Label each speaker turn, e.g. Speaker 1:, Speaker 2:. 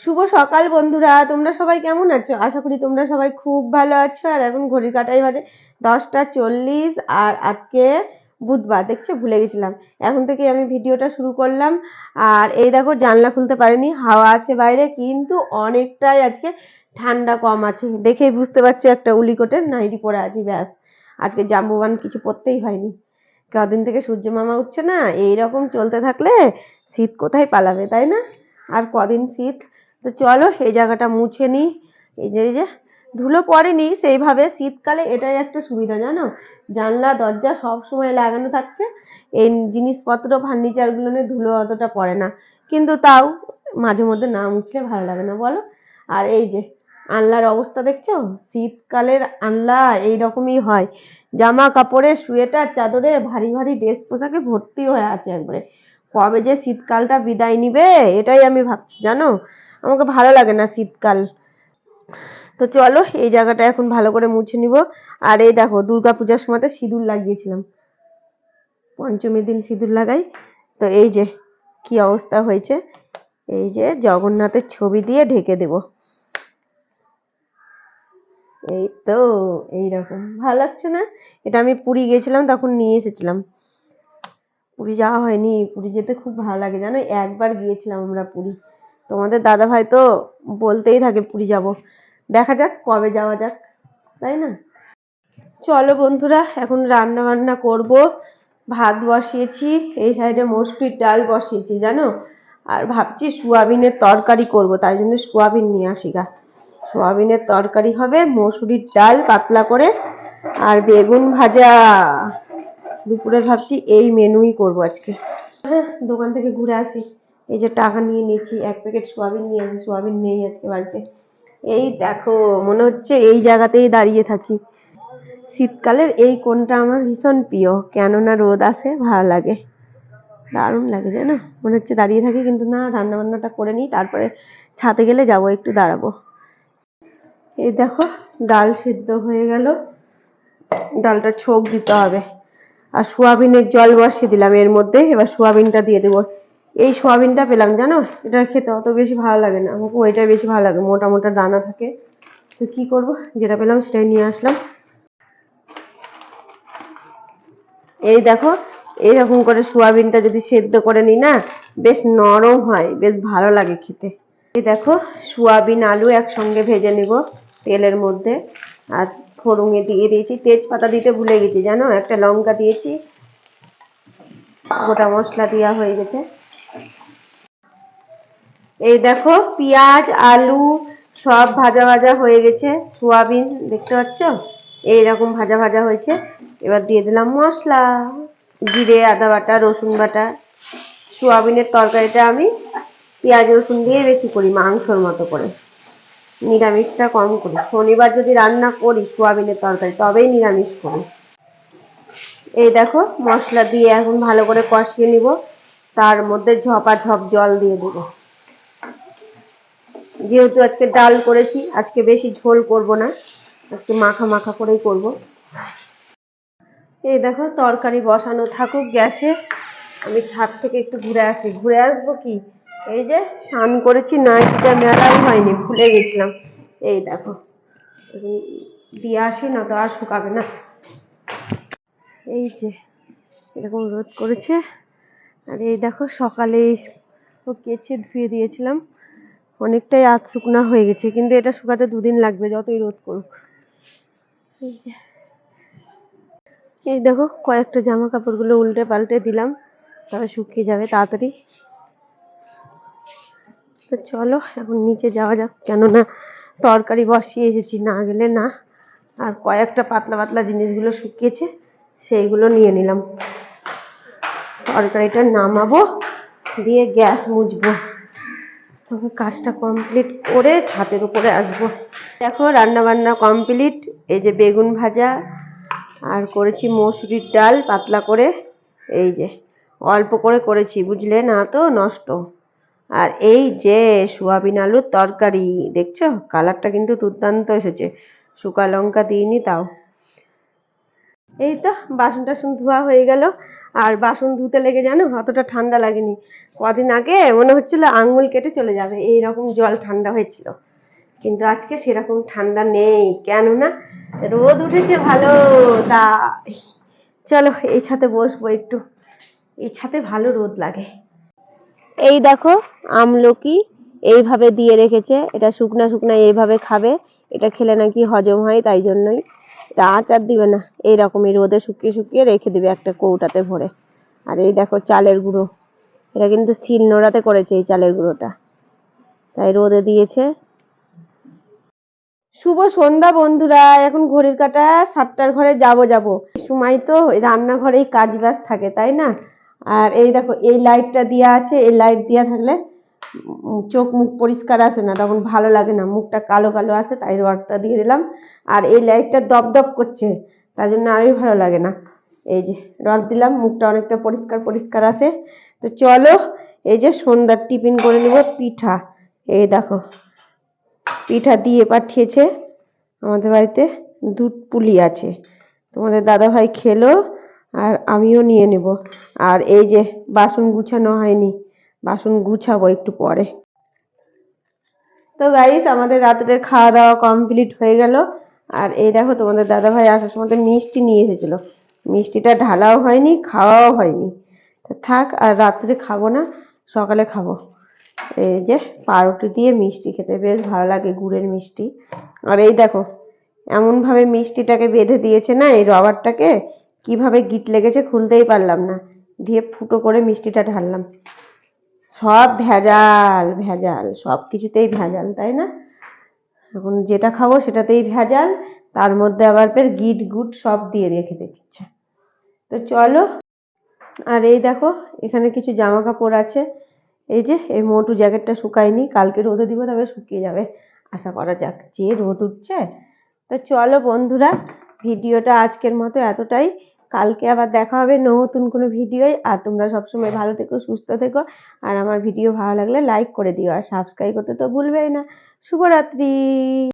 Speaker 1: শুভ সকাল বন্ধুরা, তোমরা সবাই কেমন আছো? আশা করি তোমরা সবাই খুব ভালো আছো। আর এখন ঘড়ির কাঁটায় বাজে 10টা 40। আর আজকে বুধবার, দেখছো ভুলে গেছিলাম। এখন থেকে আমি ভিডিওটা শুরু করলাম। আর এই দেখো, জানলা খুলতে পারিনি, হাওয়া আছে বাইরে, কিন্তু অনেকটাই আজকে ঠান্ডা কম আছে। দেখেই বুঝতে পারছি একটা উলিকোটের নাইটি পরে আছি, ব্যাস। আজকে জাম্বুবান কিছু পরতেই হয়নি। কদিন থেকে সূর্য মামা উঠছে না, এইরকম চলতে থাকলে শীত কোথায় পালাবে, তাই না? আর কদিন শীত। তো চলো এই জায়গাটা মুছে নিই। এই যে ধুলো পড়েনি সেইভাবে। শীতকালে এটাই একটা সুবিধা, জানো, জানলা দরজা সব সময় লাগানো থাকছে। এই জিনিসপত্র ফার্নিচার গুলো ধুলো অতটা পড়ে না, কিন্তু তাও মাঝে মধ্যে না মুছলে ভালো লাগে না, বলো। আর এই যে আনলার অবস্থা দেখছো, শীতকালের আনলা এইরকমই হয়। জামা কাপড়ে, সোয়েটার, চাদরে, ভারী ভারী ড্রেস পোশাকে ভর্তি হয়ে আছে একবারে। কবে যে শীতকালটা বিদায় নিবে এটাই আমি ভাবছি, জানো। আমাকে ভালো লাগে না শীতকাল। তো চলো এই জায়গাটা এখন ভালো করে মুছে নিব। আর এই দেখো, দুর্গাপূজার সময় সিঁদুর লাগিয়েছিলাম, পঞ্চমীর দিন সিঁদুর লাগাই। তো এই যে কি অবস্থা হয়েছে, এই যে জগন্নাথের ছবি দিয়ে ঢেকে দেব। এই তো এইরকম ভালো লাগছে না? এটা আমি পুরী গেছিলাম তখন নিয়ে এসেছিলাম। পুরী যাওয়া হয়নি, পুরী যেতে খুব ভালো লাগে, জানো। একবার গিয়েছিলাম আমরা পুরী। তোমাদের দাদা ভাই তো বলতেই থাকে পুরী যাব। দেখা যাক কবে যাওয়া যাক, তাই না? চলো বন্ধুরা, এখন রান্না বান্না করব। ভাত বসিয়েছি, এই সাইডে মসুরির ডাল বসিয়েছি, জানো। আর ভাবছি সোয়াবিনের তরকারি করব, তাই জন্য সোয়াবিন নিয়ে আসি গা। সোয়াবিনের তরকারি হবে, মসুরির ডাল পাতলা করে, আর বেগুন ভাজা। দুপুরে ভাবছি এই মেনুই করব আজকে। হ্যাঁ, দোকান থেকে ঘুরে আসি। এই যে টাকা নিয়ে নিয়েছি, 1 প্যাকেট সোয়াবিন নিয়ে আসি। সোয়াবিন নেই আজকে বাড়িতে। এই দেখো, মনে হচ্ছে এই জায়গাতেই দাঁড়িয়ে থাকি। শীতকালের এই কোণটা আমার ভীষণ প্রিয়, কেননা রোদ আছে, ভালো লাগে, দারুণ লাগে, জানো। মনে হচ্ছে দাঁড়িয়ে থাকি, কিন্তু না, রান্না বান্নাটা করে নিই, তারপরে ছাদে গেলে যাবো, একটু দাঁড়াবো। এই দেখো, ডাল সিদ্ধ হয়ে গেল, ডালটা ছোক দিতে হবে। আর সোয়াবিনের জল বসিয়ে দিলাম এর মধ্যে, এবার সোয়াবিনটা দিয়ে দেবো। এই সোয়াবিনটা পেলাম, জানো, এটা খেতে অত বেশি ভালো লাগে না আমাকে, ওইটাই বেশি ভালো লাগে, মোটা মোটা দানা থাকে। তো কি করব, যেটা পেলাম সেটাই নিয়ে আসলাম। এই দেখো, এইরকম করে সোয়াবিনটা যদি সেদ্ধ করে নিই না, বেশ নরম হয়, বেশ ভালো লাগে খেতে। এই দেখো, সোয়াবিন আলু একসঙ্গে ভেজে নিব তেলের মধ্যে। আর ফোড়নে দিয়ে দিয়েছি, তেজপাতা দিতে ভুলে গেছি, জানো, একটা লঙ্কা দিয়েছি। গোটা মশলা দেওয়া হয়ে গেছে। এই দেখো, পেঁয়াজ আলু সব ভাজা ভাজা হয়ে গেছে। সোয়াবিন দেখতে পাচ্ছ এইরকম ভাজা ভাজা হয়েছে। এবার দিয়ে দিলাম মশলা, জিরে, আদা বাটা, রসুন বাটা। সোয়াবিনের তরকারিটা আমি পেঁয়াজ রসুন দিয়ে বেশি করি, মাংসর মতো করে। নিরামিষটা কম করি, শনিবার যদি রান্না করি সোয়াবিনের তরকারি তবেই নিরামিষ করি। এই দেখো, মশলা দিয়ে এখন ভালো করে কষিয়ে নিব। তার মধ্যে ঝপাঝপ জল দিয়ে দেবো। যেহেতু আজকে ডাল করেছি, আজকে বেশি ঝোল করব না, আজকে মাখা মাখা করেই করব। এই দেখো, তরকারি বসানো থাকুক গ্যাসে, আমি ছাদ থেকে একটু ঘুরে আসি। ঘুরে আসবো কি, এই যে স্নান করেছি, নাইটিটা মেলাই হয়নি, ভুলে গেছিলাম। এই দেখো, দিয়ে আসি, না তো আর শুকাবে না। এই যে এরকম রোদ করেছে। আর এই দেখো, সকালে কেচে ধুয়ে দিয়েছিলাম, অনেকটাই আধ শুকনা হয়ে গেছে, কিন্তু এটা শুকাতে 2 দিন লাগবে যতই রোদ করুক। এই দেখো, কয়েকটা জামা কাপড়গুলো উল্টে পাল্টে দিলাম, তবে শুকিয়ে যাবে তাড়াতাড়ি। তো চলো এখন নিচে যাওয়া যাক, কেননা তরকারি বসিয়ে এসেছি, না গেলে না। আর কয়েকটা পাতলা পাতলা জিনিসগুলো শুকিয়েছে, সেইগুলো নিয়ে নিলাম। তরকারিটা নামাবো, দিয়ে গ্যাস মুছবো, তবে কাজটা কমপ্লিট করে ছাদের উপরে আসবো। দেখো, রান্না বান্না কমপ্লিট। এই যে বেগুন ভাজা, আর করেছি মসুরির ডাল পাতলা করে। এই যে অল্প করে করেছি, বুঝলে, না তো নষ্ট। আর এই যে সোয়াবিন আলুর তরকারি, দেখছো কালারটা কিন্তু দুর্দান্ত এসেছে, শুকা লঙ্কা দিইনি তাও। এই তো বাসন টাসন ধোয়া হয়ে গেল। আর বাসন ধুতে লেগে জানো অতটা ঠান্ডা লাগেনি। কদিন আগে মনে হচ্ছিল আঙ্গুল কেটে চলে যাবে, এইরকম জল ঠান্ডা হয়েছিল। কিন্তু আজকে সেরকম ঠান্ডা নেই, কেননা রোদ উঠেছে ভালো। তাই চলো এই ছাদে বসবো একটু, এই ছাদে ভালো রোদ লাগে। এই দেখো আমলকি এইভাবে দিয়ে রেখেছে, এটা শুকনা শুকনা এইভাবে খাবে, এটা খেলে নাকি হজম হয়, তাই জন্যই। এটা আচার দিবে না, এইরকমই রোদে শুকিয়ে শুকিয়ে রেখে দিবে একটা কৌটাতে ভরে। আর এই দেখো চালের গুঁড়ো, এটা কিন্তু শিল নোড়াতে করেছে এই চালের গুঁড়োটা, তাই রোদে দিয়েছে। শুভ সন্ধ্যা বন্ধুরা, এখন ঘড়ির কাঁটা 7টার ঘরে যাব। সময় তো রান্নাঘরেই কাজ বাজ থাকে, তাই না? আর এই দেখো এই লাইটটা দেওয়া আছে, এই লাইট দেওয়া থাকলে চোখ মুখ পরিষ্কার আসে না, তখন ভালো লাগে না, মুখটা কালো কালো আসে, তাই রডটা দিয়ে দিলাম। আর এই লাইটটা দপদপ করছে, তার জন্য আরোই ভালো লাগে না। এই যে রড দিলাম, মুখটা অনেকটা পরিষ্কার পরিষ্কার আসে। তো চলো এই যে সন্ধ্যার টিফিন করে নেব, পিঠা। এই দেখো পিঠা দিয়ে পাঠিয়েছে আমাদের বাড়িতে, দুধ পুলি আছে, তোমাদের দাদা ভাই খেলো আর আমিও নিয়ে নেব। আর এই যে বাসন গুছানো হয়নি, বাসন গুছাবো একটু পরে। তো গাইস আমাদের রাতের খাওয়া দাওয়া কমপ্লিট হয়ে গেল। আর এই দেখো তোমাদের দাদা ভাই আসার সময় মিষ্টি নিয়ে এসেছিল, মিষ্টিটা ঢালাও হয়নি, খাওয়াও হয়নি। তো থাক, আর রাত্রে খাবো না, সকালে খাবো। এই যে পাউরুটি দিয়ে মিষ্টি খেতে বেশ ভালো লাগে, গুড়ের মিষ্টি। আর এই দেখো এমন ভাবে মিষ্টিটাকে বেঁধে দিয়েছে না, এই রবারটাকে কিভাবে গিট লেগেছে খুলতেই পারলাম না, দিয়ে ফুটো করে মিষ্টিটা ঢাললাম। সব ভেজাল ভেজাল, সব কিছুতেই ভেজাল, তাই না? এখন যেটা খাবো সেটাতেই ভেজাল, তার মধ্যে আবার ফের গিট গুট সব দিয়ে রেখে দিচ্ছে। তো চলো, আর এই দেখো এখানে কিছু জামা কাপড় আছে, এই যে এই মোটু জ্যাকেটটা শুকায়নি, কালকে রোদে দিব তবে শুকিয়ে যাবে আশা করা যাক, যে রোদ উঠছে। তো চলো বন্ধুরা, ভিডিওটা আজকের মতো এতটাই, কালকে আবার দেখা হবে নতুন কোনো ভিডিওয়। আর তোমরা সবসময় ভালো থেকো, সুস্থ থেকো, আর আমার ভিডিও ভালো লাগলে লাইক করে দিও, আর সাবস্ক্রাইব করতে তো ভুলবেই না। শুভরাত্রি।